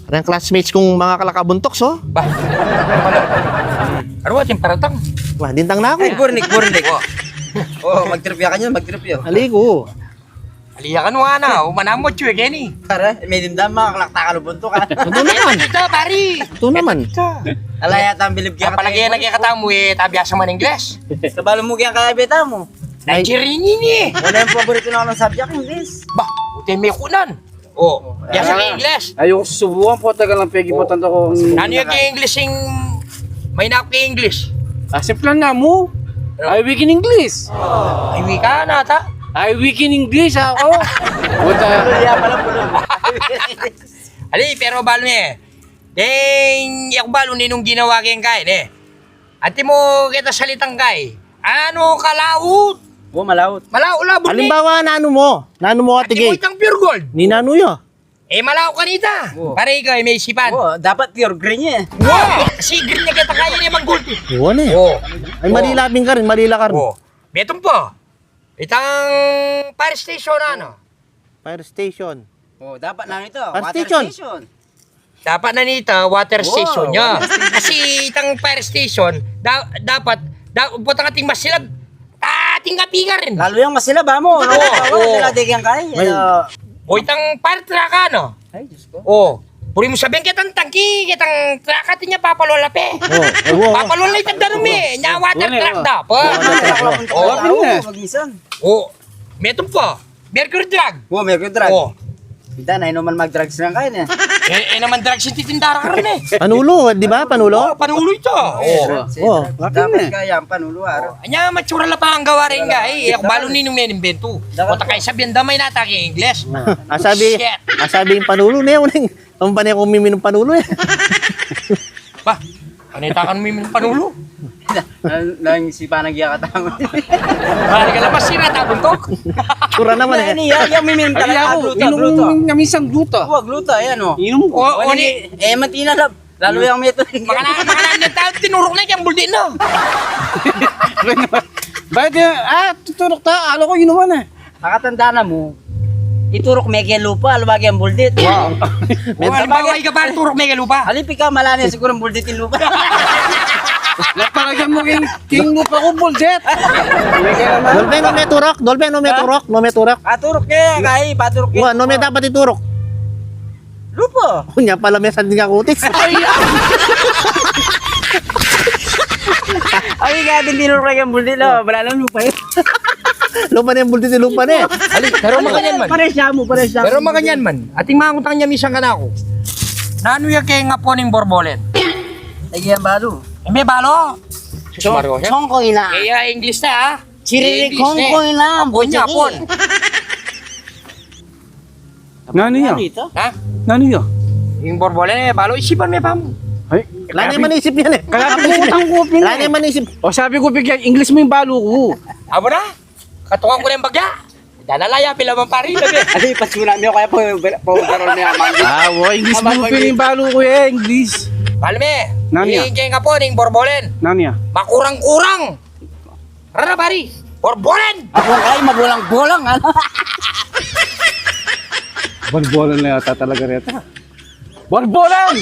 Parang classmates kong mga kalakabuntoks, oh. Bah. Ano ating paratang? Wah, dintang na ako. Ay, burnik. Oh, magtripya ka niyan, magtripya. Aligo. Aliya ka nga na, umanamot yun, Kenny. Para, may dimdam, makakalakta ka lubunto ka. Ito naman. Ito, pari. Ito naman. Alaya tang bilib kaya Kapalagi na kaya katamu eh, tabiasa man Ingles. Kabalo mo kaya kaya beta mo. Nigerian yun eh. Wala yung paborito na ako ng subject, English. Bah, uti may kunan. Oh, biasa ka Ingles. Ayoko susubukan po, tagal lang pegi po tanto ko. Ano yung English yung may nak English? Simple na mo. I weak in English. Ay, wika na ta. I weak in English ako. Buta. Kaya pala pulo. Ali, pero balo eh. Deng, yak balo ninong ginawa kayong kain eh. Ati mo kita salitang kay. Ano kalaut? Oh, malawot. Malao labot ni. Halimbawa, nano mo Ati mo katigay. itang pure gold. Ni nano yo. Eh, malao kanita. Oh. Para ikaw may isipan. Oh, dapat pure green niya. Wow! Si green na kita kaya niya mang gold. Iwan eh. Oh. Ay, malilabing ka rin, malila ka rin. Oh. Betong po. Itang fire station ano. Fire station. Oh, dapat na ito. Fire Water station. station. Dapat na nito, water Wow. station niya. Kasi itang fire station, dapat butang ating masilab, ating kapi ka rin. Lalo yung masila ba mo? Oo. Wala digyan kay. May- O itang fire truck ano. Ay, Diyos ko. O, puri mo sabihin kitang tangki, kitang truck atin niya papalolape. Oh, Papalolay itang darumi, niya water Wala, truck wala. dapat. Oh, Wala. magmisan. O, metong po, mercury drug. Oh, may good drug. O, Kita na inuman mag-drugs lang kayo niya. naman drug si titindara ka rin eh. Panulo, di ba? Panulo? O, panuloy ito. O, Oh, Dapat kaya ang panuluar. anya matsura la pa ang gawa rin nga eh. Ako balo ninong may nimbento. Punta kayo sabihin damay na atake English. Asabi, Shit. asabi yung panulo na yun. Ang panay kong miminong panulo eh. Ba, panitakan mo yung panulo. Nang si panagya katamo. Bali ka labas sira tabuntok. Sura naman eh. Yung mimin Ay talaga. ako, Gluta. inom namisang gluta. Oh, gluta, yan o. Inom ko. O, ni, Matina lab. Lalo yung meto. mga na tao tinurok na yung buldi no. Bakit yan? Tuturok ta. Alo ko inuman eh. Nakatanda na mo. Iturok mega lupa, alwagi ang buldit. Wow. O, halimbawa ka pa turok may lupa. Alipi ka, malani siguro ang buldit yung lupa. Napalagyan mo king lupa ko, bullshit. Dolben, no may turok. Dolben, no may turok. No may turok. Paturok kaya, kaya, paturok kaya. No may dapat iturok. Lupa. Kunya pala may sanding akutis. Ay, kaya din tinurok lang ang buldit, no? Wala lang lupa yun. Lupa na yung bulti si lupa na eh. Ali, pero maganyan man. Pare siya mo, pare siya. Pero maganyan man. Ating mga kutang niya misang ka na ako. Nano yung kaya nga po ng borbolen? Ay, yan balo. May balo. Chong ko ina. Kaya English na ha. Chiriri kong ko ina. Apon niya, apon. Nano yan? Ito? Ha? Nano yan? Yung borbolen eh, balo. Isipan may pamo. Ay, Lani manisip yan eh. kaya pagkutang ko Lani manisip. O sabi ko bigyan, English mo yung balo ko. Abo na. Katukan ko na yung bagya. Dalalaya, pila bang pari. Ay, pasuna niyo kaya po garol niya man. English mo yung balo ko eh, English. Palme. Nano yan? Kaya nga po ng borbolen. Nano yan? Makurang-kurang. Rara pari. Borbolen. Ako kay magulang-gulang ano. Balbolan na yata talaga reta. Balbolan!